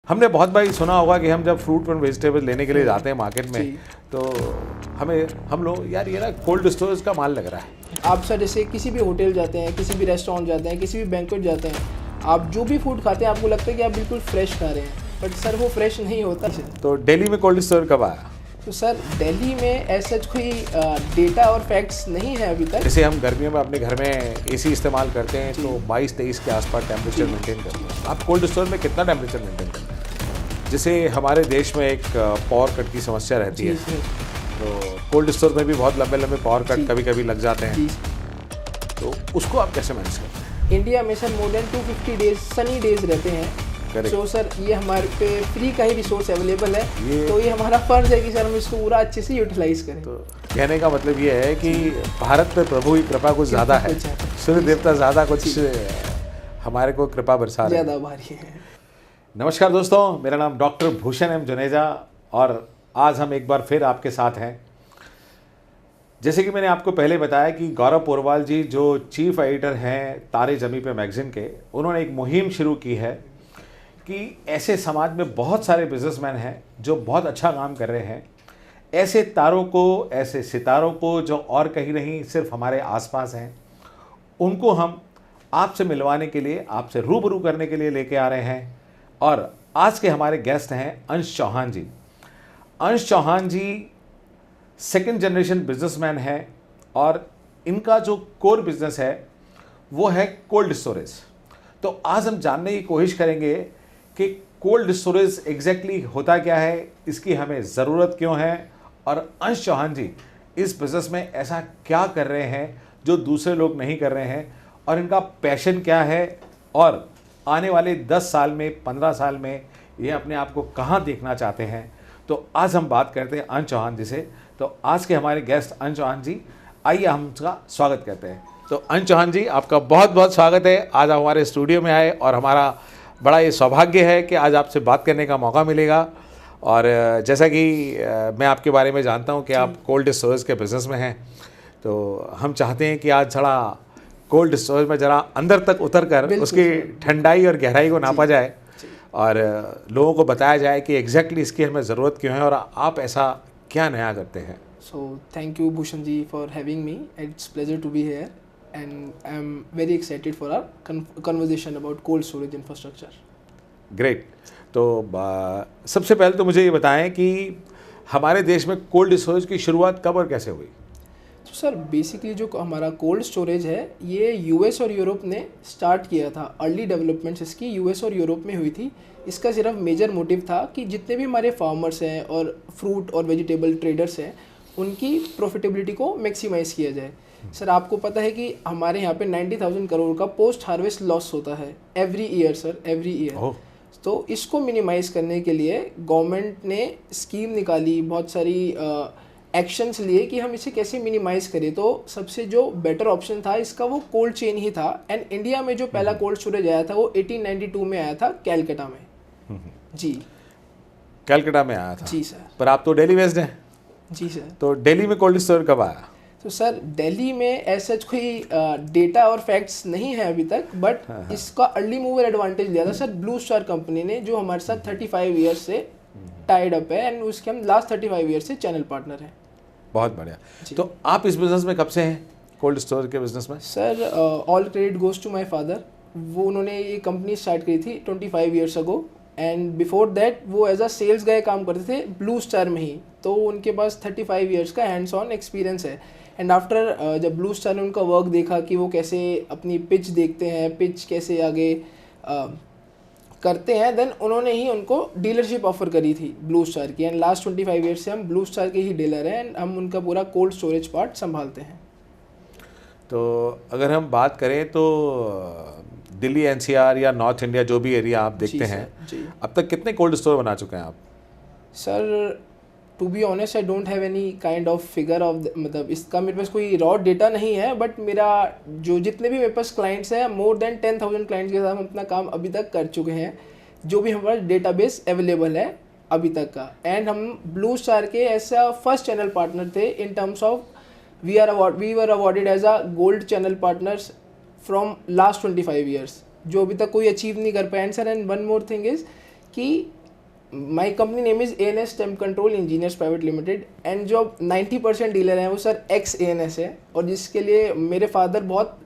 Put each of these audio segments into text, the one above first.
हमने बहुत बार सुना होगा कि हम जब फ्रूट एंड वेजिटेबल लेने के लिए जाते हैं मार्केट में, तो हम लोग यार ये ना कोल्ड स्टोरेज का माल लग रहा है। आप सर जैसे किसी भी होटल जाते हैं, किसी भी रेस्टोरेंट जाते हैं, किसी भी बैंक्वेट जाते हैं, आप जो भी फूड खाते हैं आपको लगता है कि आप बिल्कुल फ्रेश खा रहे हैं, बट सर वो फ्रेश नहीं होता। तो दिल्ली में कोल्ड स्टोर कब आया? तो सर दिल्ली में ऐसा कोई डेटा और फैक्ट्स नहीं है अभी तक। जैसे हम गर्मियों में अपने घर में एसी इस्तेमाल करते हैं तो 22-23 के आसपास टेम्परेचर मेंटेन करते हैं। आप कोल्ड स्टोर में कितना टेम्परेचर मेंटेन करते हैं? जैसे हमारे देश में एक पावर कट की समस्या रहती है, तो कोल्ड स्टोर में भी बहुत लंबे लंबे पावर कट कभी कभी लग जाते हैं, तो उसको आप कैसे मैनेज करते हैं? इंडिया में sir more then 250 days Sunny days रहते हैं। तो सर ये हमारे पे फ्री का ही रिसोर्स अवेलेबल है, तो ये हमारा फर्ज है कि सर हम इसको पूरा अच्छे से यूटिलाइज करें। तो कहने का मतलब ये है कि भारत पे प्रभु की कृपा कुछ ज़्यादा है, सूर्य देवता ज़्यादा कुछ हमारे को कृपा बरसा रहे हैं, ज़्यादा भारी है। नमस्कार दोस्तों, मेरा नाम डॉक्टर भूषण एम जुनेजा और आज हम एक बार फिर आपके साथ हैं। जैसे कि मैंने आपको पहले बताया कि गौरव पोरवाल जी जो चीफ एडिटर हैं तारे ज़मीं पे मैगज़ीन के, उन्होंने एक मुहिम शुरू की है कि ऐसे समाज में बहुत सारे बिजनेसमैन हैं जो बहुत अच्छा काम कर रहे हैं। ऐसे तारों को, ऐसे सितारों को जो और कहीं नहीं सिर्फ हमारे आसपास हैं, उनको हम आपसे मिलवाने के लिए, आपसे रूबरू करने के लिए लेके आ रहे हैं। और आज के हमारे गेस्ट हैं अंश चौहान जी। अंश चौहान जी सेकंड जनरेशन बिजनेसमैन हैं और इनका जो कोर बिजनेस है वो है कोल्ड स्टोरेज। तो आज हम जानने की कोशिश करेंगे कि कोल्ड स्टोरेज एग्जैक्टली होता क्या है, इसकी हमें ज़रूरत क्यों है, और अंश चौहान जी इस बिज़नेस में ऐसा क्या कर रहे हैं जो दूसरे लोग नहीं कर रहे हैं, और इनका पैशन क्या है, और आने वाले 10 साल में, 15 साल में ये अपने आप को कहाँ देखना चाहते हैं। तो आज हम बात करते हैं अंश चौहान जी से। तो आज के हमारे गेस्ट अंश चौहान जी, आइए हम उसका स्वागत करते हैं। तो अंश चौहान जी, आपका बहुत बहुत स्वागत है। आज आप हमारे स्टूडियो में आए और हमारा बड़ा ये सौभाग्य है कि आज आपसे बात करने का मौका मिलेगा। और जैसा कि मैं आपके बारे में जानता हूं कि आप कोल्ड स्टोरेज के बिज़नेस में हैं, तो हम चाहते हैं कि आज थोड़ा कोल्ड स्टोरेज में ज़रा अंदर तक उतर कर उसकी ठंडाई और गहराई को नापा जाए और लोगों को बताया जाए कि एग्जैक्टली इसकी हमें ज़रूरत क्यों है और आप ऐसा क्या नया करते हैं। So thank you Bhushan ji for having me, it's pleasure to be here and I'm very excited for our conversation about cold storage infrastructure. Great. तो सबसे पहले तो मुझे ये बताएं कि हमारे देश में कोल्ड स्टोरेज की शुरुआत कब और कैसे हुई? तो सर बेसिकली जो हमारा कोल्ड स्टोरेज है ये यूएस और यूरोप ने स्टार्ट किया था। अर्ली डेवलपमेंट्स इसकी यूएस और यूरोप में हुई थी। इसका सिर्फ मेजर मोटिव था कि जितने भी हमारे फार्मर्स हैं और फ्रूट और वेजिटेबल ट्रेडर्स हैं उनकी प्रॉफिटेबिलिटी को मैक्सिमाइज़ किया जाए। सर आपको पता है कि हमारे यहाँ पे 90,000 करोड़ का पोस्ट हार्वेस्ट लॉस होता है every year sir, every year. तो इसको मिनिमाइज़ करने के लिए गवर्नमेंट ने स्कीम निकाली, बहुत सारी एक्शंस लिए कि हम इसे कैसे मिनिमाइज़ करें। तो सबसे जो बेटर ऑप्शन था इसका वो कोल्ड चेन ही था। एंड इंडिया में जो पहला कोल्ड स्टोरेज आया था वो 1892 में आया था कैलकाटा में। जी, कैलकाटा में आया था। जी सर। पर आप तो दिल्ली बेस्ड हैं। जी सर। तो दिल्ली में कोल्ड स्टोरेज कब आया? तो सर दिल्ली में ऐसा कोई डेटा और फैक्ट्स नहीं है अभी तक, बट इसका अर्ली मूवर एडवांटेज लिया था सर ब्लू स्टार कंपनी ने, जो हमारे साथ 35 ईयर्स से टाइड अप है एंड उसके हम लास्ट 35 ईयर्स से चैनल पार्टनर हैं। बहुत बढ़िया। तो आप इस बिज़नेस में कब से हैं, कोल्ड स्टोरेज के बिज़नेस में? Sir all credit goes to my father. वो उन्होंने ये कंपनी स्टार्ट करी थी 25 years ago, and before that वो एज अ सेल्स गाय काम करते थे ब्लू स्टार में ही। तो उनके पास 35 ईयर्स का हैंड्स ऑन एक्सपीरियंस है। एंड आफ्टर जब ब्लू स्टार ने उनका वर्क देखा कि वो कैसे अपनी पिच देखते हैं, पिच कैसे आगे करते हैं, देन उन्होंने ही उनको डीलरशिप ऑफर करी थी ब्लू स्टार की। एंड लास्ट 25 ईयर्स से हम ब्लू स्टार के ही डीलर हैं एंड हम उनका पूरा कोल्ड स्टोरेज पार्ट संभालते हैं। तो अगर हम बात करें तो दिल्ली एनसीआर या नॉर्थ इंडिया जो भी एरिया आप देखते हैं, अब तक कितने कोल्ड स्टोर बना चुके हैं आप? Sir to be honest I don't have any kind of figure of, मतलब इसका मेरे पास कोई रॉ डेटा नहीं है, बट मेरा जो जितने भी मेरे पास क्लाइंट्स हैं मोर देन 10,000 क्लाइंट्स के साथ हम अपना काम अभी तक कर चुके हैं, जो भी हमारा डेटाबेस अवेलेबल है अभी तक का। एंड हम ब्लू स्टार के ऐसा फर्स्ट चैनल पार्टनर थे in terms of we were awarded as a gold channel partners from last 25 years, जो अभी तक कोई अचीव नहीं कर पाए sir. And one more thing is कि my company name is ANS temp control engineers private limited, and जो 90% dealer हैं वो सर एक्स ANS है, और जिसके लिए मेरे फादर बहुत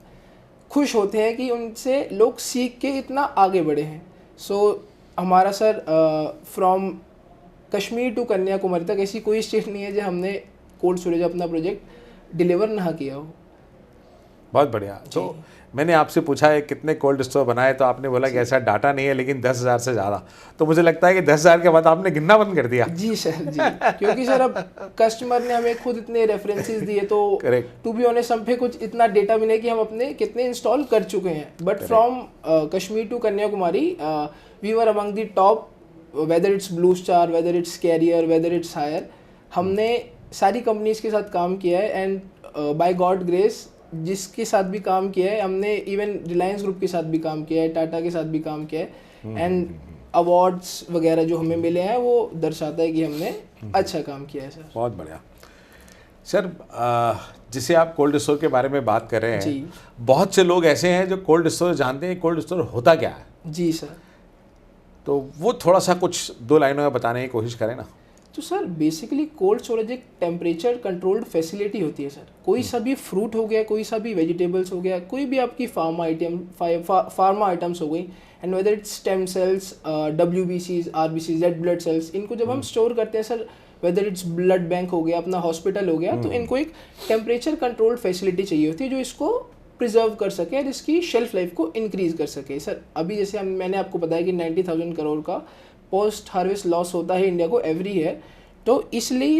खुश होते हैं कि उनसे लोग सीख के इतना आगे बढ़े हैं। सो हमारा sir from Kashmir to Kanyakumari तक ऐसी कोई स्टेट नहीं है जो हमने कोल्ड स्टोरेज अपना प्रोजेक्ट डिलीवर ना किया हो। बहुत बढ़िया। तो मैंने आपसे पूछा है कितने कोल्ड स्टोर बनाए, तो आपने बोला कि ऐसा डाटा नहीं है, लेकिन 10,000 से ज़्यादा। तो मुझे लगता है कि 10,000 के बाद आपने गिनना बंद कर दिया। जी सर, जी, क्योंकि सर अब कस्टमर ने हमें खुद इतने रेफरेंसेस दिए, तो टू बी ऑनेस्ट हम पे कुछ इतना डेटा भी नहीं कि हम अपने कितने इंस्टॉल कर चुके हैं। But from Kashmir to Kanyakumari we were among the top, whether it's Blue Star, whether it's Carrier, whether it's Haier. हमने सारी कंपनीज के साथ काम किया है, एंड बाय गॉड ग्रेस जिसके साथ भी काम किया है हमने, इवन रिलायंस ग्रुप के साथ भी काम किया है, टाटा के साथ भी काम किया है, एंड अवार्ड्स वगैरह जो हमें मिले हैं वो दर्शाता है कि हमने अच्छा काम किया है सर। बहुत बढ़िया सर। जिसे आप कोल्ड स्टोर के बारे में बात कर रहे हैं, बहुत से लोग ऐसे हैं जो कोल्ड स्टोर जानते हैं कोल्ड स्टोर होता क्या है। जी सर, तो वो थोड़ा सा कुछ 2 लाइनों में बताने की कोशिश करें ना। तो सर बेसिकली कोल्ड स्टोरेज एक टेम्परेचर कंट्रोल्ड फैसिलिटी होती है सर। कोई सा भी फ्रूट हो गया, कोई सा भी वेजिटेबल्स हो गया, कोई भी आपकी फार्मा आइटम्स हो गई, and whether it's stem cells, WBCs, RBCs, red blood cells, इनको जब हम स्टोर करते हैं sir, whether its blood bank हो गया, अपना हॉस्पिटल हो गया, तो इनको एक टेम्परेचर कंट्रोल्ड फैसिलिटी चाहिए होती है जो इसको प्रिजर्व कर सके और इसकी शेल्फ लाइफ को इंक्रीज कर सके। सर अभी जैसे मैंने आपको बताया कि 90,000 करोड़ का पोस्ट हार्वेस्ट लॉस होता है इंडिया को एवरी ईयर, तो इसलिए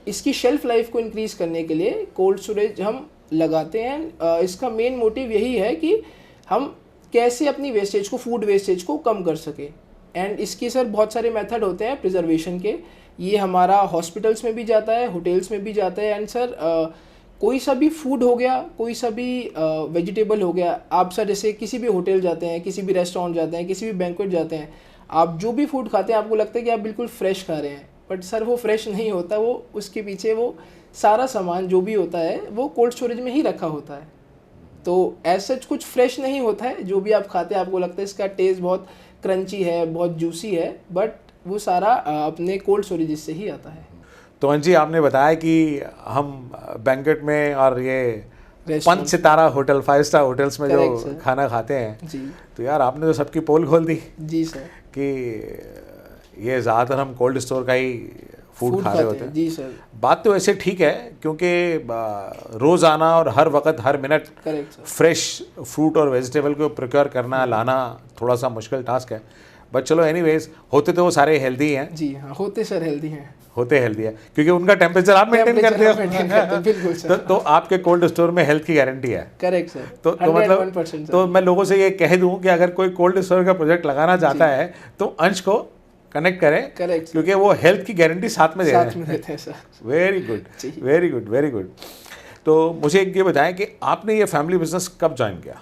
इसकी शेल्फ लाइफ को इंक्रीज करने के लिए कोल्ड स्टोरेज हम लगाते हैं। इसका मेन मोटिव यही है कि हम कैसे अपनी वेस्टेज को, फूड वेस्टेज को कम कर सके, एंड इसके सर बहुत सारे मेथड होते हैं प्रिजर्वेशन के। ये हमारा हॉस्पिटल्स में भी जाता है, होटल्स में भी जाता है, एंड सर कोई सा भी फूड हो गया, कोई सा भी वेजिटेबल हो गया, आप सर जैसे किसी भी होटल जाते हैं, किसी भी रेस्टोरेंट जाते हैं, किसी भी बैंक्वेट जाते हैं, आप जो भी फूड खाते हैं आपको लगता है कि आप बिल्कुल फ्रेश खा रहे हैं, बट सर वो फ्रेश नहीं होता। वो उसके पीछे वो सारा सामान जो भी होता है वो कोल्ड स्टोरेज में ही रखा होता है, तो ऐसा कुछ फ्रेश नहीं होता है। जो भी आप खाते हैं आपको लगता है इसका टेस्ट बहुत क्रंची है, बहुत जूसी है, बट वो सारा अपने कोल्ड स्टोरेज से ही आता है। तो अंजी, आपने बताया कि हम बैंकेट में और ये 5 सितारा होटल, 5 स्टार होटल्स में जो खाना खाते हैं जी, तो यार आपने तो सबकी पोल खोल दी जी सर, कि ये ज़्यादातर हम कोल्ड स्टोर का ही फूड खा रहे होते हैं। जी सर, बात तो ऐसे ठीक है, क्योंकि रोज़ाना और हर वक्त हर मिनट फ्रेश फ्रूट और वेजिटेबल को प्रिक्योर करना, लाना थोड़ा सा मुश्किल टास्क है, बट चलो एनीवेज, होते तो वो सारे हेल्दी हैं। जी हाँ, होते सर हेल्दी हैं, होते हेल्दी है क्योंकि उनका टेम्परेचर आप मेंटेन करते हो। बिल्कुल सर। तो आपके कोल्ड स्टोर में हेल्थ की गारंटी है। Correct sir. तो मतलब तो मैं लोगों से ये कह दूं कि अगर कोई कोल्ड स्टोर का प्रोजेक्ट लगाना चाहता है तो अंश को कनेक्ट करें, करेक्ट, क्योंकि वो हेल्थ की गारंटी साथ में दे रहे हैं sir. Very good, very good, very good. तो मुझे एक ये बताएं कि आपने ये फैमिली बिजनेस कब ज्वाइन किया?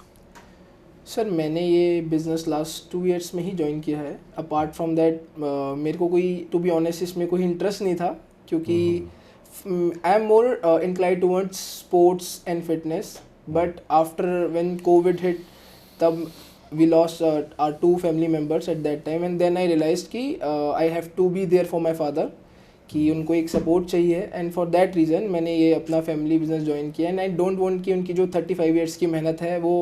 सर मैंने ये बिज़नेस लास्ट 2 इयर्स में ही ज्वाइन किया है। अपार्ट फ्रॉम दैट मेरे को कोई, टू बी ऑनेस्ट, इसमें कोई इंटरेस्ट नहीं था, क्योंकि I am more inclined towards sports and fitness, but after when covid hit तब we lost our 2 family members at that time, and then I realised कि I have to be there for my father, कि उनको एक support चाहिए, and for that reason मैंने ये अपना family business join किया। एंड आई डोंट वांट कि उनकी जो 35 ईयर्स की मेहनत है वो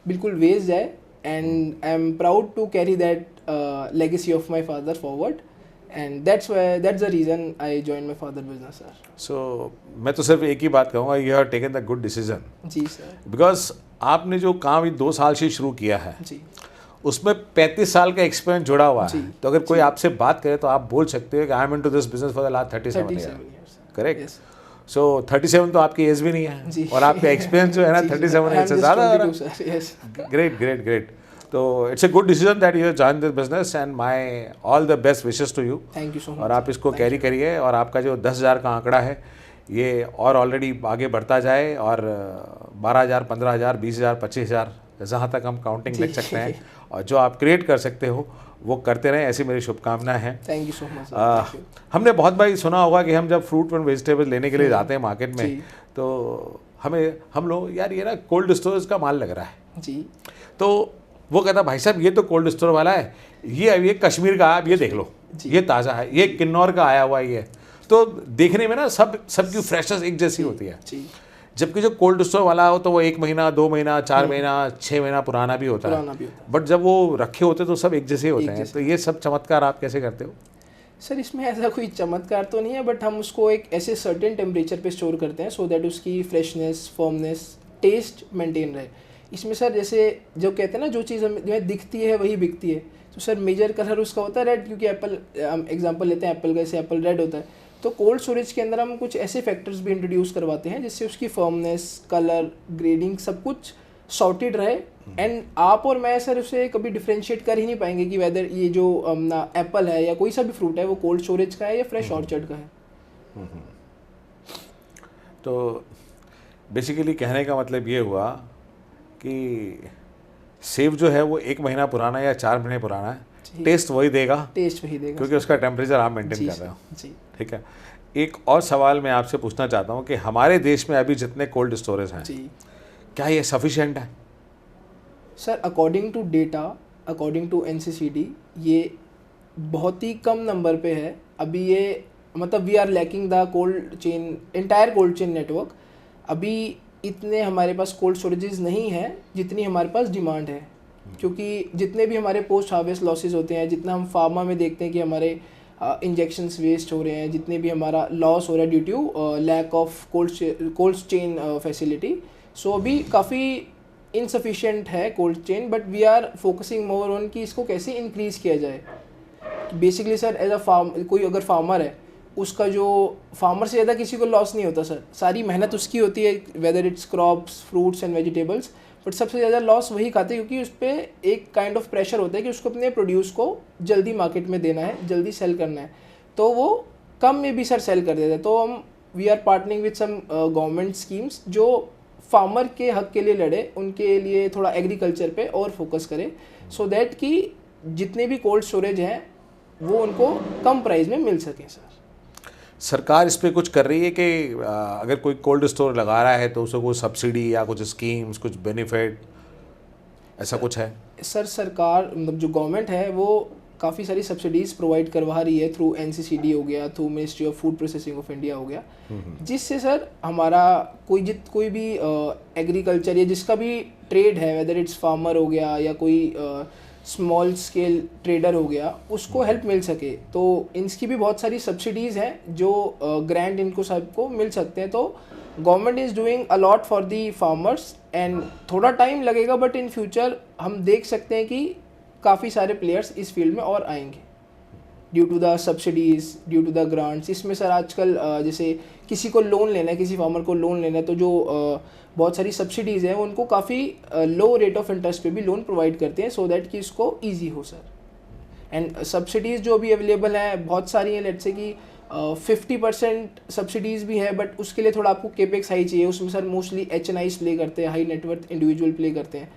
बिल्कुल वेस्ट जाए, and I am proud to carry that legacy of my father forward, and that's the reason I join my father business sir. So मैं तो सिर्फ एक ही बात कहूँगा, you have taken the good decision. Ji sir. Because आपने जो काम ये 2 साल से शुरू किया है जी, उसमें 35 साल का एक्सपीरियंस जुड़ा हुआ है, तो अगर कोई आपसे बात करे तो आप बोल सकते हो कि I am into this business for the last 37 years. Correct. So 37 तो आपकी एज भी नहीं है, और आपका एक्सपीरियंस जो है ना 37 एज से ज़्यादा हो रहा है। Great, great, great. तो it's a good decision that you join this business, and my all the best wishes to you. Thank you so much. और आप इसको कैरी करिए, और आपका जो 10,000 का आंकड़ा है ये और ऑलरेडी आगे बढ़ता जाए, और 12,000, 15,000, 20,000, 25,000 जहाँ तक हम काउंटिंग लिख सकते हैं, और जो आप क्रिएट कर सकते हो वो करते रहें, ऐसी मेरी शुभकामनाएं हैं। Thank you so much. हमने बहुत बार सुना होगा कि हम जब फ्रूट एंड वेजिटेबल लेने के लिए जाते हैं मार्केट में, तो हम लोग यार ये ना कोल्ड स्टोरेज का माल लग रहा है जी, तो वो कहता भाई साहब ये तो कोल्ड स्टोर वाला है, ये कश्मीर का, आप ये देख लो। जी। ये ताज़ा है, ये किन्नौर का आया हुआ ये, तो देखने में ना सबकी फ्रेशनेस एक जैसी होती है। जी, जबकि जो कोल्ड स्टोर वाला हो तो वो 1 महीना, 2 महीना, 4 महीना, 6 महीना पुराना भी होता पुराना है, भी होता है। बट जब वो रखे होते तो सब एक जैसे होते एक हैं। जैसे। तो ये सब चमत्कार आप कैसे करते हो? सर इसमें ऐसा कोई चमत्कार तो नहीं है, बट हम उसको एक ऐसे सर्टेन टेम्परेचर पे स्टोर करते हैं सो दैट उसकी फ्रेशनेस, फर्मनेस, टेस्ट मेंटेन रहे। इसमें सर जैसे जो कहते हैं ना, जो चीज़ हमें दिखती है वही बिकती है, तो सर मेजर कलर उसका होता है रेड, क्योंकि एप्पल, हम एग्जांपल लेते हैं एप्पल का, जैसे एप्पल रेड होता है, तो कोल्ड स्टोरेज के अंदर हम कुछ ऐसे फैक्टर्स भी इंट्रोड्यूस करवाते हैं जिससे उसकी फर्मनेस, कलर, ग्रेडिंग सब कुछ सॉर्टेड रहे। एंड आप और मैं सर उसे कभी डिफ्रेंशिएट कर ही नहीं पाएंगे कि वेदर ये जो ना एप्पल है या कोई सा भी फ्रूट है वो कोल्ड स्टोरेज का है या फ्रेश ऑर्चर्ड का है। तो बेसिकली कहने का मतलब ये हुआ कि सेब जो है वो 1 महीना पुराना या 4 महीने पुराना है, जी। टेस्ट वही देगा टेस्ट वही देगा क्योंकि उसका टेम्परेचर आप मेंटेन जी कर रहे हो। जी। ठीक है, एक और सवाल मैं आपसे पूछना चाहता हूँ कि हमारे देश में अभी जितने कोल्ड स्टोरेज हैं, जी क्या ये सफिशिएंट है? Sir according to data, according to NCCD, ये बहुत ही कम नंबर पे है अभी। ये मतलब we are lacking the cold chain, entire cold chain network. अभी इतने हमारे पास कोल्ड स्टोरेजेस नहीं है जितनी हमारे पास डिमांड है, क्योंकि जितने भी हमारे पोस्ट हार्वेस्ट लॉसेज होते हैं, जितना हम फार्मा में देखते हैं कि हमारे इंजेक्शंस वेस्ट हो रहे हैं, जितने भी हमारा लॉस हो रहा है due to lack of cold chain facility, so अभी काफ़ी इनसफिशिएंट है cold chain, but we are focusing more on कि इसको कैसे इंक्रीज़ किया जाए। बेसिकली सर एज अ कोई अगर फार्मर है, उसका जो फार्मर से ज़्यादा किसी को लॉस नहीं होता सर, सारी मेहनत उसकी होती है, whether it's crops, fruits and vegetables, but सबसे ज़्यादा लॉस वही खाते हैं क्योंकि उस पर एक काइंड ऑफ प्रेशर होता है कि उसको अपने प्रोड्यूस को जल्दी मार्केट में देना है, जल्दी सेल करना है, तो वो कम में भी सर सेल कर देते हैं। तो हम we are partnering with some government schemes जो फार्मर के हक के लिए लड़े, उनके लिए थोड़ा एग्रीकल्चर पे और फोकस करे, सो दैट कि जितने भी कोल्ड स्टोरेज हैं वो उनको कम प्राइस में मिल सके। सर सरकार इस पे कुछ कर रही है कि अगर कोई कोल्ड स्टोर लगा रहा है तो उसे कोई सब्सिडी या कुछ स्कीम्स, कुछ बेनिफिट, ऐसा कुछ है? सर सरकार, मतलब जो गवर्नमेंट है वो काफ़ी सारी सब्सिडीज़ प्रोवाइड करवा रही है थ्रू NCCD हो गया, through ministry of food processing of India हो गया, जिससे सर हमारा कोई भी एग्रीकल्चर या जिसका भी ट्रेड है, वेदर इट्स फार्मर हो गया या कोई स्मॉल स्केल ट्रेडर हो गया, उसको हेल्प मिल सके। तो इनकी भी बहुत सारी सब्सिडीज़ हैं जो ग्रांट इनको सबको मिल सकते हैं। तो government is doing a lot for the farmers, and थोड़ा टाइम लगेगा बट इन फ्यूचर हम देख सकते हैं कि काफ़ी सारे प्लेयर्स इस फील्ड में और आएंगे due to the subsidies, due to the grants. इसमें सर आजकल जैसे किसी को लोन लेना है, किसी फार्मर को लोन लेना है, तो जो बहुत सारी सब्सिडीज़ हैं उनको काफ़ी लो रेट ऑफ इंटरेस्ट पे भी लोन प्रोवाइड करते हैं, सो दैट कि इसको ईजी हो सर। एंड सब्सिडीज़ जो भी अवेलेबल हैं बहुत सारी हैं, लेट्स से कि 50% सब्सिडीज़ भी है, बट उसके लिए थोड़ा आपको केपेक्स हाई चाहिए। उसमें सर मोस्टली HNIs प्ले करते हैं, हाई नेटवर्थ इंडिविजुअल प्ले करते हैं,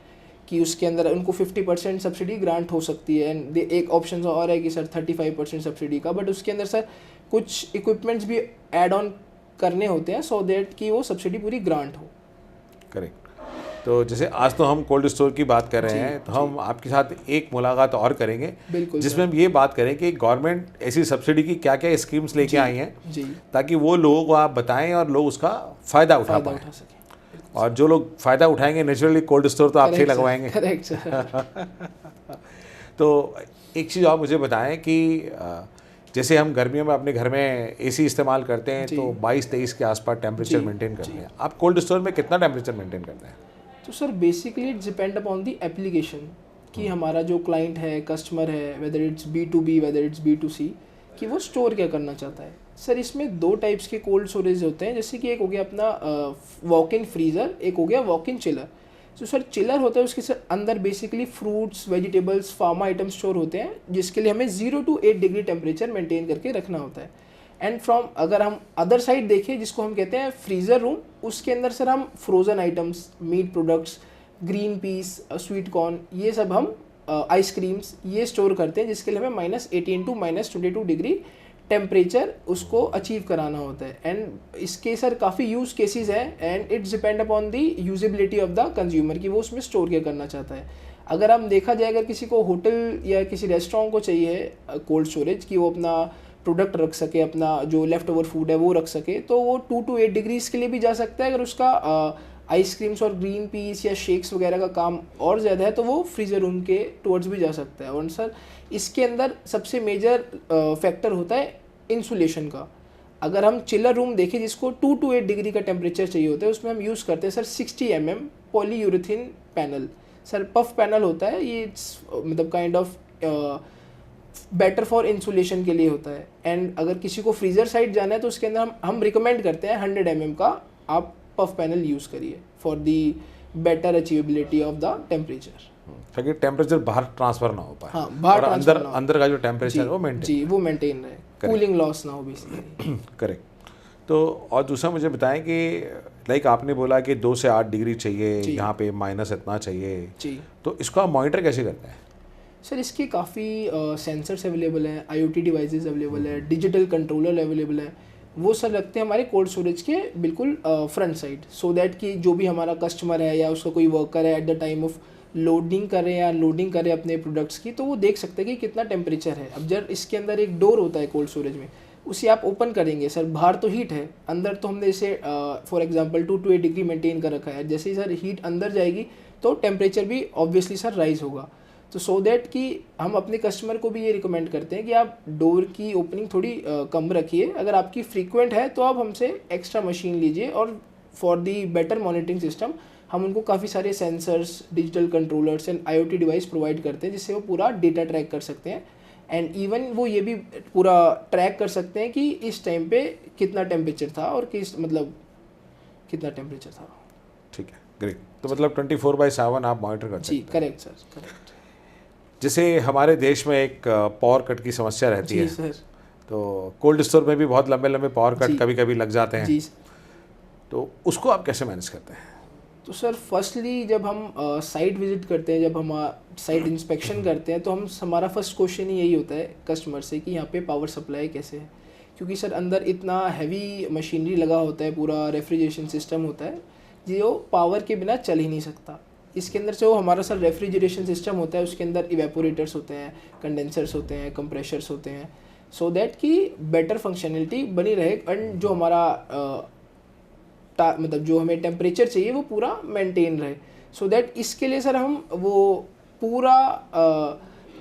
कि उसके अंदर उनको 50% सब्सिडी ग्रांट हो सकती है। एंड एक ऑप्शन और है कि सर 35% सब्सिडी का, बट उसके अंदर सर कुछ इक्विपमेंट्स भी ऐड ऑन करने होते हैं सो दैट कि वो सब्सिडी पूरी ग्रांट हो। करेक्ट। तो जैसे आज तो हम कोल्ड स्टोर की बात कर रहे हैं, तो हम आपके साथ एक मुलाकात और करेंगे बिल्कुल जिसमें हम ये बात करें कि गवर्नमेंट ऐसी सब्सिडी की क्या क्या स्कीम्स लेके आई हैं जी, ताकि वो लोगों को आप बताएं और लोग उसका फ़ायदा उठा पाएं। उठा सके। और जो लोग फ़ायदा उठाएंगे नेचुरली कोल्ड स्टोर तो आपसे Correct, sir. लगवाएंगे। Correct sir. तो एक चीज़ आप मुझे बताएं कि जैसे हम गर्मियों में अपने घर में AC इस्तेमाल करते हैं तो 22-23 के आसपास टेम्परेचर जी, मेंटेन करते हैं, आप कोल्ड स्टोर में कितना टेम्परेचर मेंटेन करते हैं? तो sir basically it depend upon the application कि हमारा जो क्लाइंट है, कस्टमर है, whether it's B2B, whether it's B2C, कि वो स्टोर क्या करना चाहता है। सर इसमें 2 टाइप्स के कोल्ड स्टोरेज होते हैं, जैसे कि एक हो गया अपना वॉक इन फ्रीज़र, एक हो गया वॉक इन चिलर। तो सर चिलर होता है, उसके सर अंदर basically fruits, vegetables, pharma items store होते हैं, जिसके लिए हमें 0 to 8 डिग्री टेम्परेचर मेंटेन करके रखना होता है। एंड फ्रॉम अगर हम अदर साइड देखें जिसको हम कहते हैं फ्रीज़र रूम, उसके अंदर सर हम frozen items, meat products, green peas, sweet corn, ये सब हम आइसक्रीम्स ये स्टोर करते हैं, जिसके लिए हमें -18 to -22 डिग्री टेम्परेचर उसको अचीव कराना होता है। एंड इसके सर काफ़ी यूज़ केसेस हैं, and it's depend upon the usability of the consumer कि वो उसमें स्टोर क्या करना चाहता है। अगर हम देखा जाए, अगर किसी को होटल या किसी रेस्टोरेंट को चाहिए कोल्ड स्टोरेज कि वो अपना प्रोडक्ट रख सके, अपना जो लेफ्ट ओवर फूड है वो रख सके, तो वो 2 to 8 डिग्रीज के लिए भी जा सकता है। अगर उसका आइसक्रीम्स और ग्रीन पीस या शेक्स वगैरह का काम और ज़्यादा है तो वो फ्रीज़र रूम के टुवर्ड्स भी जा सकता है। और सर इसके अंदर सबसे मेजर फैक्टर होता है इंसुलेशन का। अगर हम चिलर रूम देखें जिसको 2 to 8 डिग्री का टेम्परेचर चाहिए होता है, उसमें हम यूज़ करते हैं sir 60 mm polyurethane panel. Sir puff panel होता है ये, मतलब kind of better for insulation के लिए होता है। एंड अगर किसी को फ्रीज़र साइड जाना है तो उसके अंदर हम रिकमेंड करते हैं 100 mm का आप पफ पैनल यूज़ करिए for the better achievability of the temperature, ताकि टेम्परेचर बाहर ट्रांसफर ना हो पाए। हाँ, बाहर और ट्रांसफर ना हो। अंदर का जो टेम्परेचर है वो मेंटेन, जी वो मेंटेन रहे, कूलिंग लॉस ना हो बेसिकली। करेक्ट। तो और दूसरा मुझे बताएं कि लाइक आपने बोला कि 2 से 8 डिग्री चाहिए, यहाँ पे माइनस इतना चाहिए जी, तो इसको आप मॉनिटर कैसे करते हैं? सर इसकी काफ़ी सेंसर्स अवेलेबल हैं, IoT डिवाइसेस अवेलेबल है, डिजिटल कंट्रोलर अवेलेबल है। वो सर रखते हैं हमारे कोल्ड स्टोरेज के बिल्कुल फ्रंट साइड, सो दैट कि जो भी हमारा कस्टमर है या उसका कोई वर्कर है at the time of loading करें या लोडिंग करें अपने प्रोडक्ट्स की, तो वो देख सकते हैं कि कितना टेम्परेचर है। अब जब इसके अंदर एक डोर होता है कोल्ड स्टोरेज में, उसे आप ओपन करेंगे सर, बाहर तो हीट है, अंदर तो हमने इसे for example 2 to 8 degree maintain कर रखा है। जैसे ही सर हीट अंदर जाएगी तो टेम्परेचर भी ऑब्वियसली सर राइज होगा। तो सो दैट कि हम अपने कस्टमर को भी ये रिकमेंड करते हैं कि आप डोर की ओपनिंग थोड़ी कम रखिए। अगर आपकी फ्रीक्वेंट है तो आप हमसे एक्स्ट्रा मशीन लीजिए, और for the better monitoring system हम उनको काफ़ी सारे sensors, digital controllers and IoT device provide करते हैं, जिससे वो पूरा डेटा ट्रैक कर सकते हैं। एंड इवन वो ये भी पूरा ट्रैक कर सकते हैं कि इस टाइम पे कितना टेम्परेचर था और किस मतलब कितना टेम्परेचर था। ठीक है, ग्रेट। तो मतलब 24/7 आप मॉनिटर करते जी हैं। Correct sir, correct. जैसे हमारे देश में एक पावर कट की समस्या रहती जी है, सर, तो कोल्ड स्टोर में भी बहुत लंबे लंबे पावर कट जी। कभी कभी लग जाते हैं, जी। तो उसको आप कैसे मैनेज करते हैं? तो सर फर्स्टली जब हम साइट विजिट करते हैं, जब हम साइट इंस्पेक्शन करते हैं, तो हमारा फर्स्ट क्वेश्चन ही यही होता है कस्टमर से कि यहाँ पे पावर सप्लाई कैसे है। क्योंकि सर अंदर इतना हैवी मशीनरी लगा होता है, पूरा रेफ्रिजरेशन सिस्टम होता है जो पावर के बिना चल ही नहीं सकता। इसके अंदर जो हमारा सर रेफ्रिजरेशन सिस्टम होता है उसके अंदर इवेपोरेटर्स होते हैं, कंडेंसर्स होते हैं, कंप्रेशर्स होते हैं, सो दैट कि बेटर फंक्शनलिटी बनी रहे। एंड जो हमारा मतलब जो हमें टेम्परेचर चाहिए वो पूरा मेंटेन रहे। सो दैट इसके लिए सर हम वो पूरा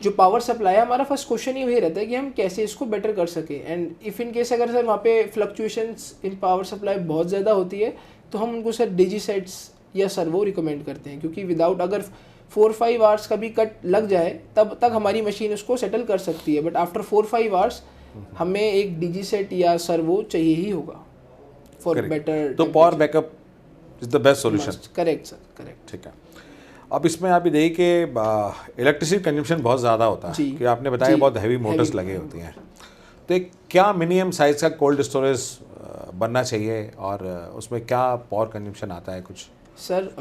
जो पावर सप्लाई है, हमारा फर्स्ट क्वेश्चन ही वही रहता है कि हम कैसे इसको बेटर कर सकें। एंड इफ़ इन केस अगर सर वहाँ पे फ्लक्चुएशंस इन पावर सप्लाई बहुत ज़्यादा होती है तो हम उनको सर डिजीसेट्स या सर्वो रिकमेंड करते हैं, क्योंकि विदाउट अगर 4-5 आवर्स का भी कट लग जाए तब तक हमारी मशीन उसको सेटल कर सकती है, बट आफ्टर 4-5 आवर्स हमें एक डिजीसेट या सर्वो चाहिए ही होगा फॉर बेटर। तो power backup is the best solution. Correct sir, correct. ठीक है। अब इसमें आप ये देखिए कि इलेक्ट्रिसिटी कंजम्पशन बहुत ज़्यादा होता है, जी, कि आपने बताया जी, बहुत हैवी मोटर्स heavy, लगे होती हैं, तो एक क्या मिनिमम साइज़ का कोल्ड स्टोरेज बनना चाहिए और उसमें क्या पावर कंजम्पशन आता है कुछ? सर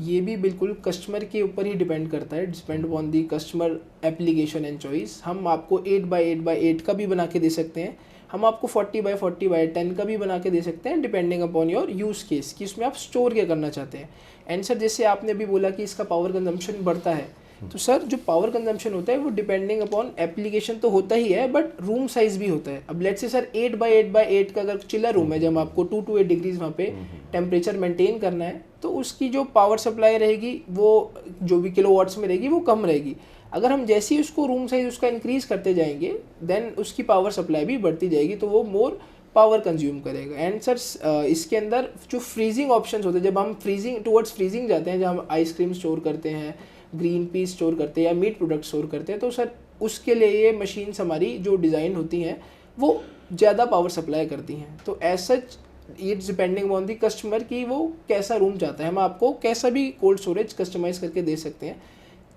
ये भी बिल्कुल कस्टमर के ऊपर ही डिपेंड करता है, depend upon the customer application and choice. हम आपको 8x8x8 का भी बना के दे सकते हैं, हम आपको 40x40x10 का भी बना के दे सकते हैं, depending upon your use case कि उसमें आप स्टोर क्या करना चाहते हैं। एंड सर जैसे आपने अभी बोला कि इसका पावर कंजम्पशन बढ़ता है, तो सर जो पावर कंजम्पशन होता है वो डिपेंडिंग अपॉन एप्लीकेशन तो होता ही है, बट रूम साइज़ भी होता है। अब लेट्स से सर 8x8x8 का अगर चिलर रूम है, जब आपको 2 to 8 डिग्रीज वहाँ पे टेम्परेचर मेंटेन करना है, तो उसकी जो पावर सप्लाई रहेगी वो जो भी किलोवाट्स में रहेगी वो कम रहेगी। अगर हम जैसे ही उसको रूम साइज उसका इंक्रीज करते जाएंगे देन उसकी पावर सप्लाई भी बढ़ती जाएगी, तो वो मोर पावर कंज्यूम करेगा। एंड सर इसके अंदर जो फ्रीजिंग ऑप्शंस होते हैं, जब हम फ्रीजिंग टुवर्ड्स फ्रीजिंग जाते हैं, जब हम आइसक्रीम स्टोर करते हैं, ग्रीन पी स्टोर करते हैं या मीट प्रोडक्ट स्टोर करते हैं, तो सर उसके लिए ये मशीन्स हमारी जो डिज़ाइन होती हैं वो ज़्यादा पावर सप्लाई करती हैं। तो as such it's depending on the customer कि वो कैसा रूम चाहता है, हम आपको कैसा भी कोल्ड स्टोरेज कस्टमाइज़ करके दे सकते हैं,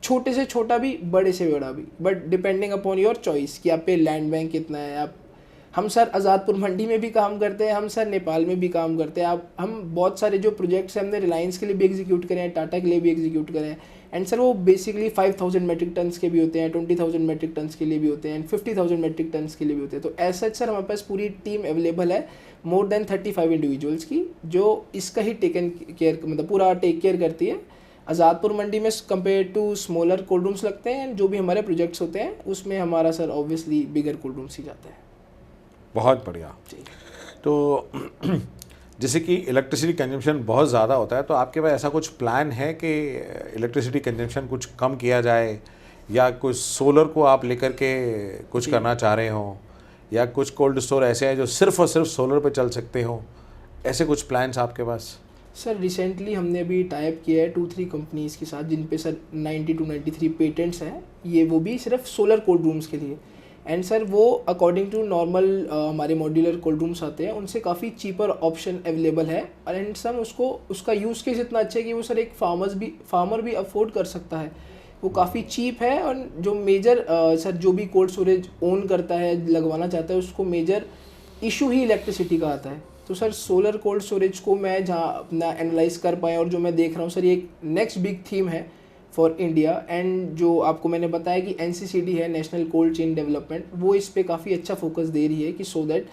छोटे से छोटा भी, बड़े से बड़ा भी, but depending upon your choice कि आप पे लैंड बैंक कितना है। आप हम सर आज़ादपुर मंडी में भी काम करते हैं, हम सर नेपाल में भी काम करते हैं। हम बहुत सारे जो प्रोजेक्ट्स हैं हमने रिलायंस के लिए भी एग्जीक्यूट करें हैं, टाटा के लिए भी एग्जीक्यूट करें हैं। एंड सर वो बेसिकली 5000 मेट्रिक टन्स के भी होते हैं, 20,000 मेट्रिक टन्स के लिए भी होते हैं, एंड 50,000 मेट्रिक टन्स के लिए भी होते हैं। तो ऐसा सर हमारे पास पूरी टीम अवेलेबल है, मोर देन 35 इंडिविजुअल्स की, जो इसका ही टेकन केयर मतलब पूरा टेक केयर करती है। आज़ादपुर मंडी में compare to smaller cold rooms लगते हैं, जो भी हमारे प्रोजेक्ट्स होते हैं उसमें हमारा सर ऑब्वियसली बिगर कोल्ड रूम्स ही जाता है। बहुत बढ़िया। जी। तो जैसे कि इलेक्ट्रिसिटी कंजम्पशन बहुत ज़्यादा होता है, तो आपके पास ऐसा कुछ प्लान है कि इलेक्ट्रिसिटी कंजम्पशन कुछ कम किया जाए, या कुछ सोलर को आप लेकर के कुछ करना चाह रहे हो, या कुछ कोल्ड स्टोर ऐसे हैं जो सिर्फ और सिर्फ सोलर पे चल सकते हो, ऐसे कुछ प्लान्स आपके पास? सर रिसेंटली हमने अभी टाइप किया है 2-3 कंपनीज़ के साथ जिन पे सर 90 to 93 पेटेंट्स हैं, ये वो भी सिर्फ सोलर कोल्ड रूम्स के लिए। एंड सर वो अकॉर्डिंग टू नॉर्मल हमारे मॉड्यूलर कोल्ड रूम्स आते हैं उनसे काफ़ी चीपर ऑप्शन अवेलेबल है, एंड सम उसका यूज़ केस इतना अच्छा है कि वो सर एक फार्मर भी अफोर्ड कर सकता है। वो काफ़ी चीप है, और जो मेजर सर जो भी कोल्ड स्टोरेज ओन करता है, लगवाना चाहता है, उसको मेजर इशू ही इलेक्ट्रिसिटी का आता है। तो सर सोलर कोल्ड स्टोरेज को मैं जहाँ अपना एनालाइज कर पाया, और जो मैं देख रहा हूँ सर ये एक नेक्स्ट बिग थीम है फॉर इंडिया। एंड जो आपको मैंने बताया कि NCCD है, नेशनल कोल्ड चेन डेवलपमेंट, वो इस पे काफ़ी अच्छा फोकस दे रही है कि सो दैट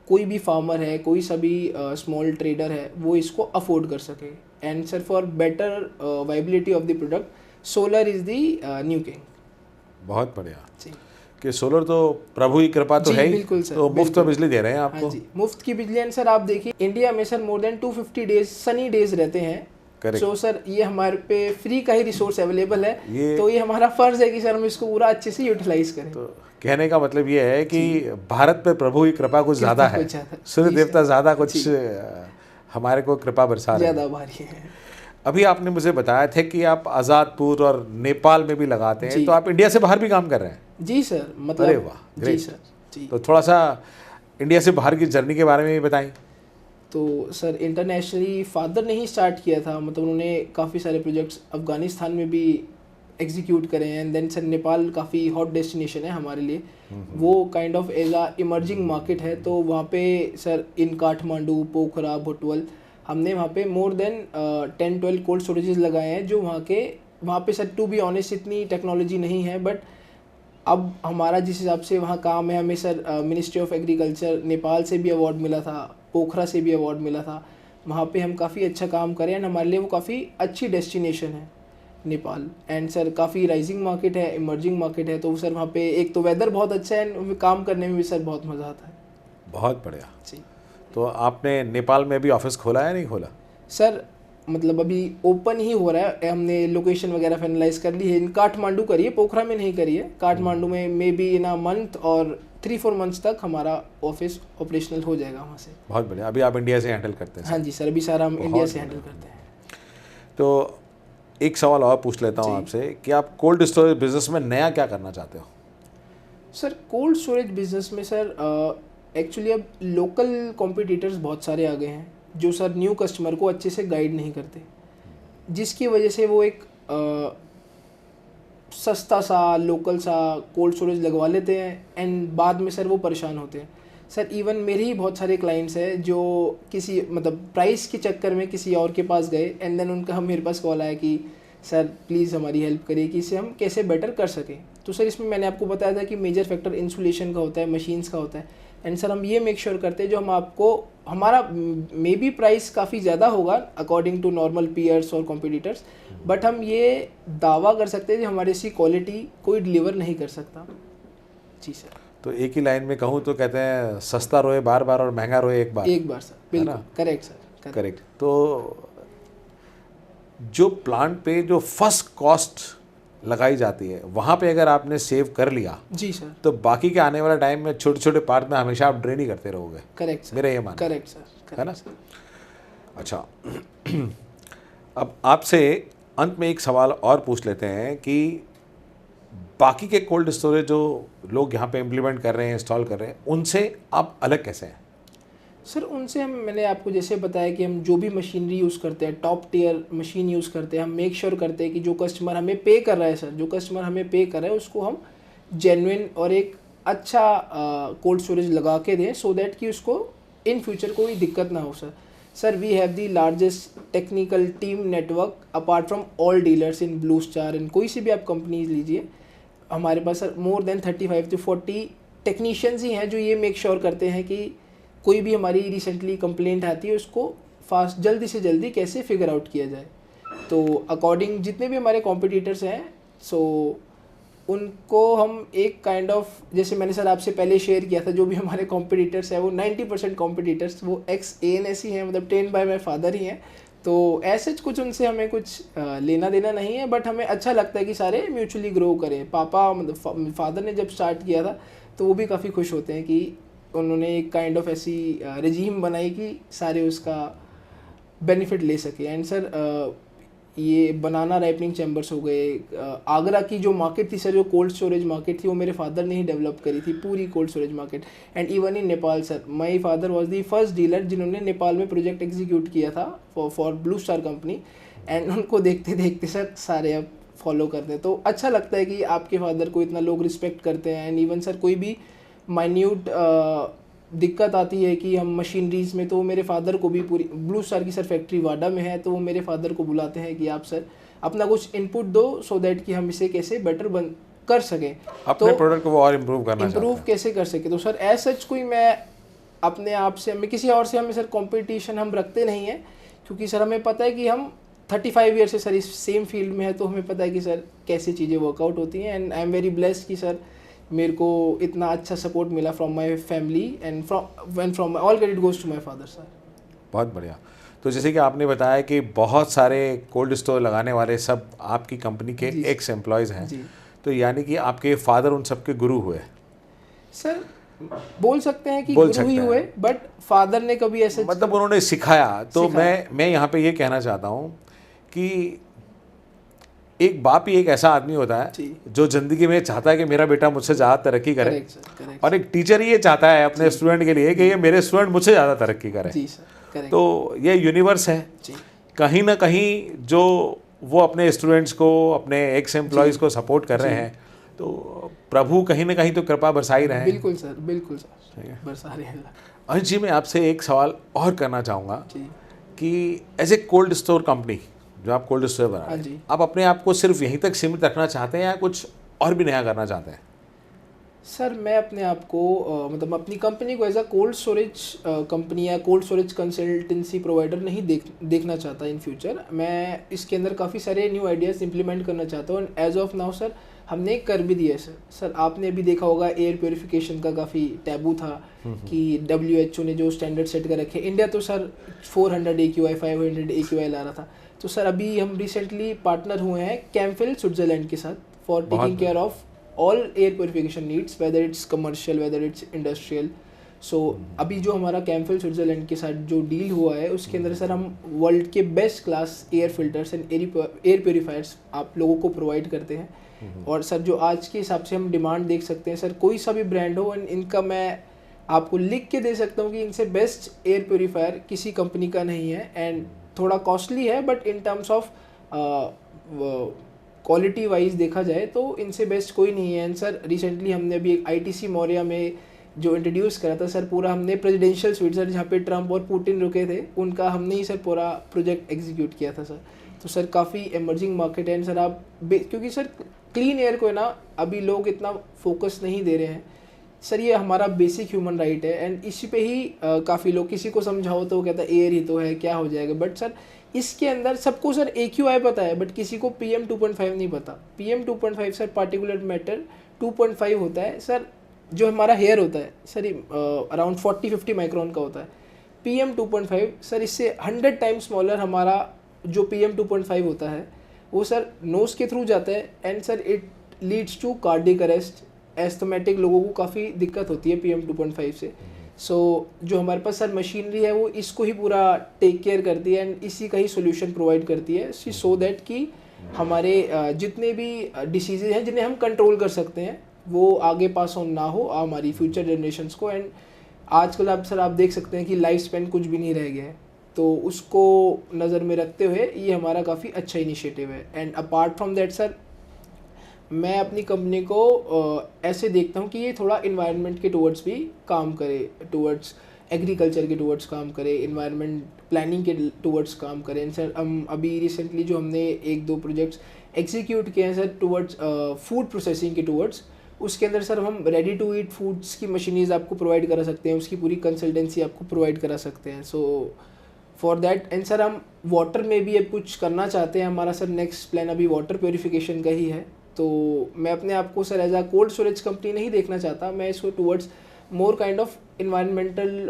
कोई भी फार्मर है, कोई सभी स्मॉल ट्रेडर है, वो इसको अफोर्ड कर सके। And sir for better viability of the product solar is the new king. बहुत बढ़िया जी कि सोलर तो प्रभु की कृपा तो जी, है ही, बिल्कुल सर, तो मुफ्त में बिजली दे रहे हैं आपको। हाँ जी, मुफ्त की बिजली। एंड सर आप देखिए इंडिया में sir more then 250 days Sunny days रहते हैं। सो सर ये हमारे पे फ्री का ही रिसोर्स अवेलेबल है, तो ये हमारा फर्ज है कि सर हम इसको पूरा अच्छे से यूटिलाइज करें। तो कहने का मतलब ये है कि भारत पे प्रभु की कृपा कुछ ज़्यादा है, सूर्य देवता ज़्यादा कुछ हमारे को कृपा बरसा रहे हैं, ज़्यादा भारी है। अभी आपने मुझे बताया था कि आप आज़ादपुर और नेपाल में भी लगाते हैं, तो आप इंडिया से बाहर भी काम कर रहे हैं? जी सर, मतलब अरे वाह, ग्रेट। जी सर जी। तो थोड़ा सा इंडिया से बाहर की जर्नी के बारे में भी बताएं। तो सर इंटरनेशनली फादर ने ही स्टार्ट किया था, मतलब उन्होंने काफ़ी सारे प्रोजेक्ट्स अफ़गानिस्तान में भी एग्जीक्यूट करे हैं। एंड देन सर नेपाल काफ़ी हॉट डेस्टिनेशन है हमारे लिए, वो kind of as a emerging market है। तो वहाँ पे सर इन काठमांडू, पोखरा, भुटवल, हमने वहाँ पे मोर देन 10-12 कोल्ड स्टोरेजेस लगाए हैं, जो वहाँ पे सर टू बी ऑनेस्ट इतनी टेक्नोलॉजी नहीं है, बट अब हमारा जिस हिसाब से वहाँ काम है, हमें sir ministry of agriculture Nepal से भी अवार्ड मिला था, पोखरा से भी अवार्ड मिला था। वहाँ पे हम काफ़ी अच्छा काम करें, एंड हमारे लिए वो काफ़ी अच्छी डेस्टिनेशन है नेपाल। एंड सर काफ़ी राइजिंग मार्केट है, इमर्जिंग मार्केट है। तो सर वहाँ पे एक तो वेदर बहुत अच्छा है, एंड काम करने में भी सर बहुत मज़ा आता है। बहुत बढ़िया जी। तो आपने नेपाल में भी ऑफिस खोला है, नहीं खोला? सर मतलब अभी ओपन ही हो रहा है, हमने लोकेशन वगैरह फाइनलाइज कर ली है। इन काठमांडू करी है, पोखरा में नहीं करी है। काठमांडू में may be in a month और 3-4 मंथ्स तक हमारा ऑफिस ऑपरेशनल हो जाएगा वहाँ से। बहुत बढ़िया। अभी आप इंडिया से हैंडल करते हैं? हाँ जी सर, अभी सारा हम इंडिया से हैंडल करते हैं। तो एक सवाल और पूछ लेता हूँ आपसे कि आप कोल्ड स्टोरेज बिजनेस में नया क्या करना चाहते हो? सर कोल्ड स्टोरेज बिजनेस में सर एक्चुअली अब लोकल कॉम्पिटिटर्स बहुत सारे आ गए हैं, जो सर न्यू कस्टमर को अच्छे से गाइड नहीं करते, जिसकी वजह से वो एक सस्ता सा लोकल सा कोल्ड स्टोरेज लगवा लेते हैं, एंड बाद में सर वो परेशान होते हैं। सर इवन मेरे ही बहुत सारे क्लाइंट्स हैं जो किसी मतलब प्राइस के चक्कर में किसी और के पास गए, एंड देन उनका मेरे पास कॉल आया कि सर प्लीज़ हमारी हेल्प करिए कि इसे हम कैसे बेटर कर सकें। तो सर इसमें मैंने आपको बताया था कि मेजर फैक्टर इंसुलेशन का होता है, मशीन्स का होता है, एंड सर हम ये मेक श्योर करते हैं जो हम आपको हमारा मे बी प्राइस काफ़ी ज़्यादा होगा अकॉर्डिंग टू नॉर्मल पीयर्स और कॉम्पिटिटर्स, बट हम ये दावा कर सकते हैं कि हमारी सी क्वालिटी कोई डिलीवर नहीं कर सकता। जी सर। तो एक ही लाइन में कहूँ तो कहते हैं सस्ता रोए बार बार और महंगा रोए एक बार। एक बार सर, बिल्कुल करेक्ट सर, करेक्ट। तो जो प्लांट पे जो फर्स्ट कॉस्ट लगाई जाती है वहाँ पे अगर आपने सेव कर लिया जी सर, तो बाकी के आने वाले टाइम में छोटे छोटे पार्ट में हमेशा आप ड्रेन ही करते रहोगे। करेक्ट सर, मेरा ये मानना करेक्ट सर, है ना? अच्छा अब आपसे अंत में एक सवाल और पूछ लेते हैं कि बाकी के कोल्ड स्टोरेज जो लोग यहाँ पे इम्प्लीमेंट कर रहे हैं, इंस्टॉल कर रहे हैं, उनसे आप अलग कैसे हैं? सर उनसे मैंने आपको जैसे बताया कि हम जो भी मशीनरी यूज़ करते हैं, टॉप टियर मशीन यूज़ करते हैं, हम मेक श्योर करते हैं कि जो कस्टमर हमें पे कर रहा है सर, जो कस्टमर हमें पे कर रहा है उसको हम जेन्युइन और एक अच्छा कोल्ड स्टोरेज लगा के दें, सो दैट कि उसको इन फ्यूचर कोई दिक्कत ना हो sir. Sir we have the largest technical team network apart from all dealers in Blue Star, इन कोई सी भी आप कंपनीज लीजिए, हमारे पास sir more than 35 to 40 technicians ही हैं जो ये मेक श्योर करते हैं कि कोई भी हमारी रिसेंटली कंप्लेंट आती है उसको फास्ट जल्दी से जल्दी कैसे फिगर आउट किया जाए। तो अकॉर्डिंग जितने भी हमारे कॉम्पिटिटर्स हैं, सो उनको हम एक काइंड ऑफ, जैसे मैंने सर आपसे पहले शेयर किया था, जो भी हमारे कॉम्पिटिटर्स हैं वो 90% कॉम्पिटिटर्स वो एक्स ANS ही हैं, मतलब ट्रेन बाय माई फादर ही हैं। तो ऐसे कुछ उनसे हमें कुछ लेना देना नहीं है, बट हमें अच्छा लगता है कि सारे म्यूचुअली ग्रो करें। पापा मतलब फादर ने जब स्टार्ट किया था तो वो भी काफ़ी खुश होते हैं कि उन्होंने एक काइंड ऑफ ऐसी रेजीम बनाई कि सारे उसका बेनिफिट ले सके। एंड सर ये बनाना राइपनिंग चैम्बर्स हो गए, आगरा की जो मार्केट थी सर, जो कोल्ड स्टोरेज मार्केट थी, वो मेरे फादर ने ही डेवलप करी थी, पूरी cold storage market. And even in Nepal sir, my father was the first dealer जिन्होंने नेपाल में प्रोजेक्ट एग्जीक्यूट किया था for blue star company. And उनको देखते देखते सर सारे अब फॉलो करते हैं। तो अच्छा लगता है कि आपके फादर को इतना लोग रिस्पेक्ट करते हैं। एंड इवन सर कोई भी माइन्यूट दिक्कत आती है कि हम मशीनरीज में, तो मेरे फादर को भी पूरी ब्लू स्टार की सर फैक्ट्री वाडा में है, तो वो मेरे फादर को बुलाते हैं कि आप सर अपना कुछ इनपुट दो सो दैट कि हम इसे कैसे बेटर कर सकें, अपने तो प्रोडक्ट को और इम्प्रूव कैसे कर सके। तो सर एज सच कोई मैं अपने आप से, मैं किसी और से हमें सर कंपटीशन हम रखते नहीं हैं, क्योंकि सर हमें पता है कि हम 35 ईयर से सर इस सेम फील्ड में है, तो हमें पता है कि सर कैसे चीज़ें वर्कआउट होती हैं। And I am very blessed कि सर मेरे को इतना अच्छा सपोर्ट मिला from my family and from all credit goes to my father sir. बहुत बढ़िया। तो जैसे कि आपने बताया कि बहुत सारे कोल्ड स्टोर लगाने वाले सब आपकी कंपनी के एक्स एम्प्लॉयज़ हैं, तो यानी कि आपके फादर उन सबके गुरु हुए? सर बोल सकते हैं कि गुरु ही हुए, बट फादर ने कभी ऐसे मतलब उन्होंने सिखाया। तो मैं यहाँ पे ये कहना चाहता हूँ कि एक बाप ही एक ऐसा आदमी होता है जो ज़िंदगी में चाहता है कि मेरा बेटा मुझसे ज़्यादा तरक्की करे, और एक टीचर ये चाहता है अपने स्टूडेंट के लिए कि ये मेरे स्टूडेंट मुझसे ज़्यादा तरक्की करें। तो ये यूनिवर्स है कहीं ना कहीं, जो वो अपने स्टूडेंट्स को, अपने एक्स एम्प्लॉयज़ को सपोर्ट कर रहे हैं, तो प्रभु कहीं ना कहीं तो कृपा बरसा ही रहे हैं। बिल्कुल सर, बिल्कुल सर, बरसा रहे हैं। अनिल जी, मैं आपसे एक सवाल और करना चाहूँगा कि as a cold store company, जो आप कोल्ड स्टोर बना रहे हैं, आप अपने आप को सिर्फ यहीं तक सीमित रखना चाहते हैं या कुछ और भी नया करना चाहते हैं? सर मैं अपने आप को मतलब अपनी कंपनी को as a cold storage company या कोल्ड स्टोरेज कंसल्टेंसी प्रोवाइडर नहीं देखना चाहता इन फ्यूचर। मैं इसके अंदर काफ़ी सारे न्यू आइडियाज़ इंप्लीमेंट करना चाहता हूँ। And as of now sir हमने कर भी दिया है सर आपने अभी देखा होगा एयर प्योरीफिकेशन का काफ़ी टैबू था कि WHO ने जो स्टैंडर्ड सेट कर रखे, इंडिया तो सर 400 AQI 500 AQI ला रहा था। तो सर अभी हम रिसेंटली पार्टनर हुए हैं कैम्फिल स्विट्जरलैंड के साथ for taking care of all air purification needs, whether it's commercial whether it's industrial. So अभी जो हमारा कैम्फिल स्विट्जरलैंड के साथ जो डील हुआ है उसके अंदर सर हम वर्ल्ड के best class air filters and air purifiers आप लोगों को प्रोवाइड करते हैं। और सर जो आज के हिसाब से हम डिमांड देख सकते हैं सर, कोई सा भी ब्रांड हो, इनका मैं आपको लिख के दे सकता हूँ कि इनसे बेस्ट एयर प्योरीफायर किसी कंपनी का नहीं है। एंड थोड़ा कॉस्टली है, but in terms of quality wise देखा जाए तो इनसे बेस्ट कोई नहीं है। एंड सर रिसेंटली हमने अभी एक ITC मौर्या में जो इंट्रोड्यूस करा था सर, पूरा हमने प्रेसिडेंशियल स्वीट सर जहाँ पे ट्रम्प और पुतिन रुके थे, उनका हमने ही सर पूरा प्रोजेक्ट एग्जीक्यूट किया था सर। तो सर काफ़ी एमर्जिंग मार्केट है। एंड सर आप क्योंकि सर क्लीन एयर को है ना अभी लोग इतना फोकस नहीं दे रहे हैं सर, ये हमारा बेसिक ह्यूमन राइट है। एंड इसी पे ही काफ़ी लोग, किसी को समझाओ तो वो कहता है एयर ही तो है, क्या हो जाएगा। बट सर इसके अंदर सबको सर AQI पता है, बट किसी को PM 2.5 नहीं पता। PM 2.5 सर पार्टिकुलर मैटर 2.5 होता है सर, जो हमारा हेयर होता है सर अराउंड 40-50 माइक्रोन का होता है। PM 2.5 सर इससे 100 टाइम्स स्मॉलर हमारा जो PM 2.5 होता है वो सर नोज़ के थ्रू जाता है। And sir it leads to cardiac arrest, asthmatic लोगों को काफ़ी दिक्कत होती है PM 2.5 से। सो जो हमारे पास सर मशीनरी है वो इसको ही पूरा टेक केयर करती है एंड इसी का ही सोल्यूशन प्रोवाइड करती है, सो दैट कि हमारे जितने भी डिसीज़ हैं जिन्हें हम कंट्रोल कर सकते हैं वो आगे पास ऑन ना हो हमारी फ्यूचर जनरेशन्स को। एंड आजकल आप देख सकते हैं कि लाइफ स्पेन कुछ भी नहीं रह गया है, तो उसको नज़र में रखते हुए ये हमारा काफ़ी अच्छा इनिशिएटिव है। And apart from that sir मैं अपनी कंपनी को ऐसे देखता हूँ कि ये थोड़ा इन्वायरमेंट के टुवर्ड्स भी काम करे, टुवर्ड्स एग्रीकल्चर के टुवर्ड्स काम करे, इन्वायरमेंट प्लानिंग के टुवर्ड्स काम करें। एंड सर हम अभी रिसेंटली जो हमने 1-2 प्रोजेक्ट्स एग्जीक्यूट किए हैं सर टुवर्ड्स फूड प्रोसेसिंग के टुवर्ड्स, उसके अंदर सर हम रेडी टू ईट फूड्स की मशीनीज़ आपको प्रोवाइड करा सकते हैं, उसकी पूरी कंसल्टेंसी आपको प्रोवाइड करा सकते हैं। So for that and sir हम वाटर में भी अब कुछ करना चाहते हैं। हमारा सर नेक्स्ट प्लान अभी वाटर प्योरीफिकेशन का ही है। तो मैं अपने आप को sir as a cold storage company नहीं देखना चाहता, मैं इसको towards more kind of environmental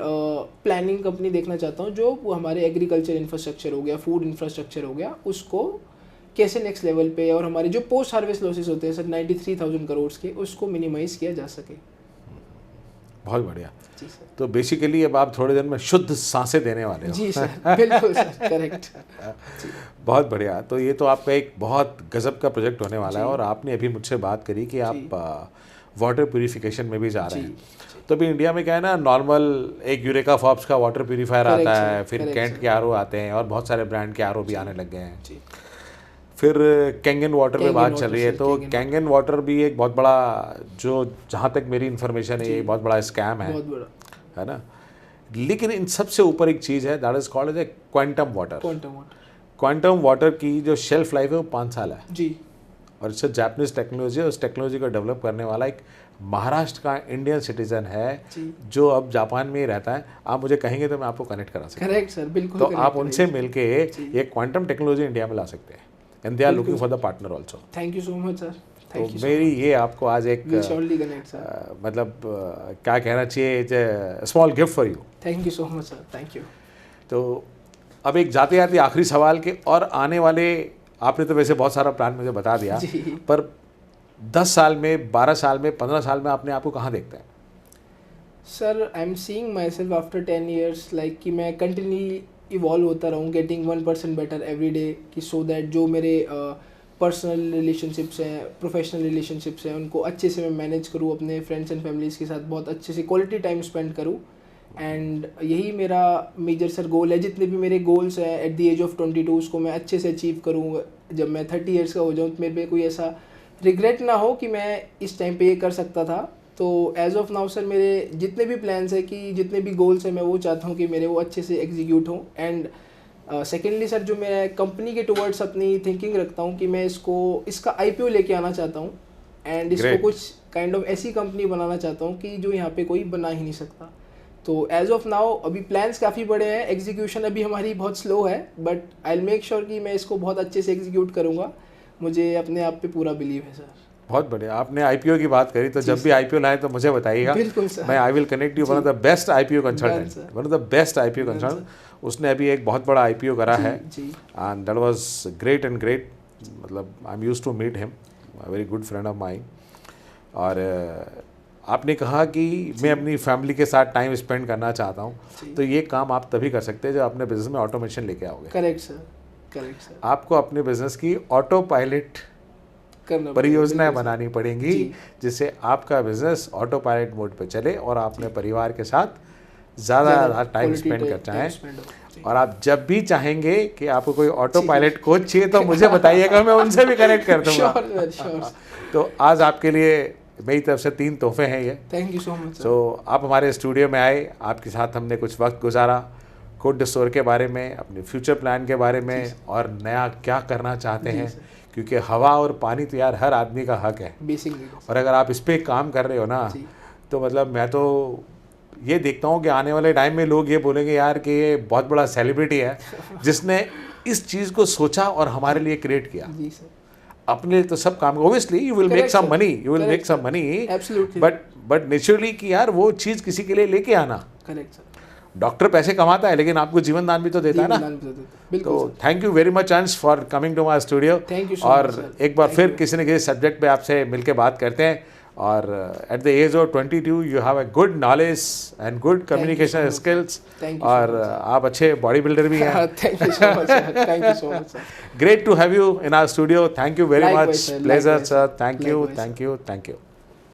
planning company देखना चाहता हूँ, जो हमारे एग्रीकल्चर इंफ्रास्ट्रक्चर हो गया, फूड इंफ्रास्ट्रक्चर हो गया, उसको कैसे नेक्स्ट लेवल पे और हमारे जो पोस्ट हार्वेस्ट लॉसेस होते हैं सर 93,000 करोड़ के, उसको मिनिमाइज़ किया जा सके। बहुत बढ़िया। जी सर। तो बेसिकली अब आप थोड़े दिन में शुद्ध सांसें देने वाले हो। जी सर, बिल्कुल सर, करेक्ट। बहुत बढ़िया। तो ये तो आपका एक बहुत गजब का प्रोजेक्ट होने वाला है, और आपने अभी मुझसे बात करी कि आप वाटर प्यूरिफिकेशन में भी जा रहे हैं। तो अभी इंडिया में क्या है ना, नॉर्मल एक यूरेका फॉर्ब्स का वाटर प्यूरीफायर आता है, फिर कैंट के आरओ आते हैं, और बहुत सारे ब्रांड के आरओ भी आने लग गए हैं। फिर कैंगन वाटर पे बात चल रही है। तो कैंगन वाटर भी एक बहुत बड़ा, जो जहाँ तक मेरी इन्फॉर्मेशन है, ये बहुत बड़ा स्कैम है, बहुत बड़ा है ना। लेकिन इन सबसे ऊपर एक चीज़ है, that is called as a quantum water. Quantum water की जो शेल्फ लाइफ है वो 5 साल है जी, और इससे जापानीज टेक्नोलॉजी है। उस टेक्नोलॉजी को डेवलप करने वाला एक महाराष्ट्र का इंडियन सिटीजन है, जो अब जापान में ही रहता है। आप मुझे कहेंगे तो मैं आपको कनेक्ट करा सकता हूँ। करेक्ट सर, बिल्कुल। तो आप उनसे मिलके ये क्वांटम टेक्नोलॉजी इंडिया में ला सकते हैं, and they are looking for the partner also. Thank you so much sir. तो मेरी ये आपको आज एक मतलब क्या कहना चाहिए, small gift for you. Thank you so much sir, thank you. तो अब एक जाते जाते आखिरी सवाल के, और आने वाले, आपने तो वैसे बहुत सारा प्लान मुझे बता दिया, पर 10 साल में, 12 साल में, 15 साल में अपने आप को कहाँ देखते हैं? Sir I am seeing my self after 10 years like कि मैं कंटिन्यू इवॉल्व होता रहूँ, गेटिंग 1% बेटर एवरी डे, कि सो दैट जो मेरे पर्सनल रिलेशनशिप्स हैं, प्रोफेशनल रिलेशनशिप्स हैं, उनको अच्छे से मैं मैनेज करूँ, अपने फ्रेंड्स एंड फैमिलीज़ के साथ बहुत अच्छे से क्वालिटी टाइम स्पेंड करूँ। एंड यही मेरा मेजर सर गोल है। जितने भी मेरे गोल्स हैं एट द एज ऑफ 22, उसको मैं अच्छे से अचीव करूँ। जब मैं 30 years का हो जाऊँ तो मेरे पे कोई ऐसा रिग्रेट ना हो कि मैं इस टाइम पे ये कर सकता था। तो एज ऑफ नाउ सर मेरे जितने भी प्लान्स हैं, कि जितने भी गोल्स हैं, मैं वो चाहता हूँ कि मेरे वो अच्छे से एग्जीक्यूट हों। एंड सेकेंडली सर, जो मैं कंपनी के टुवर्ड्स अपनी थिंकिंग रखता हूँ कि मैं इसका IPO लेके आना चाहता हूँ, एंड इसको कुछ काइंड ऑफ ऐसी कंपनी बनाना चाहता हूँ कि जो यहाँ पे कोई बना ही नहीं सकता। तो एज ऑफ नाउ अभी प्लान्स काफ़ी बड़े हैं, एग्जीक्यूशन अभी हमारी बहुत स्लो है, but I will make sure कि मैं इसको बहुत अच्छे से एग्जीक्यूट करूँगा। मुझे अपने आप पे पूरा बिलीव है सर। बहुत बढ़िया। आपने IPO की बात करी, तो जब भी IPO लाए तो मुझे बताइएगा। बिल्कुल सर। मैं I will connect you one of the best IPO consultant, one of the best IPO consultant. उसने अभी एक बहुत बड़ा IPO करा है, and that was great and great. मतलब I am used to meet him, very good friend of mine. और आपने कहा कि मैं अपनी फैमिली के साथ टाइम स्पेंड करना चाहता हूँ, तो ये काम आप तभी कर सकते हैं जब अपने बिजनेस में ऑटोमेशन लेके आओगे। Correct sir, correct sir. आपको अपने बिजनेस की ऑटो पायलट परियोजनाएं बनानी पड़ेंगी, जिससे आपका बिजनेस ऑटो पायलट मोड पे चले और आप अपने परिवार के साथ ज़्यादा टाइम स्पेंड कर चाहें। और आप जब भी चाहेंगे कि आपको कोई ऑटो पायलट कोच चाहिए तो मुझे बताइएगा, मैं उनसे भी कनेक्ट कर दूंगा। तो आज आपके लिए मेरी तरफ से 3 तोहफे हैं ये। Thank you so much. तो आप हमारे स्टूडियो में आए, आपके साथ हमने कुछ वक्त गुजारा, कोल्ड स्टोर के बारे में, अपने फ्यूचर प्लान के बारे में, और नया क्या करना चाहते हैं, क्योंकि हवा और पानी तो यार हर आदमी का हक है बेसिकली। और अगर आप इस पर काम कर रहे हो ना, तो मतलब मैं तो ये देखता हूँ कि आने वाले टाइम में लोग ये बोलेंगे यार कि ये बहुत बड़ा सेलिब्रिटी है जिसने इस चीज़ को सोचा और हमारे लिए क्रिएट किया। जी सर। अपने लिए तो सब काम, obviously you will make some money, you will make some money, but naturally कि यार वो चीज़ किसी के लिए लेके आना। Correct sir. डॉक्टर पैसे कमाता है, लेकिन आपको जीवन दान भी तो देता है ना। तो thank you very much Ansh for coming to my studio. और एक बार फिर किसी न किसी सब्जेक्ट पे आपसे मिलके बात करते हैं। और at the age of 22 you have a good knowledge and good communication skills, और आप अच्छे बॉडी बिल्डर भी हैं। Thank you so much sir, thank you so much sir. Great to have you in our studio. Thank you very much, pleasure sir. Thank you, thank you, thank you.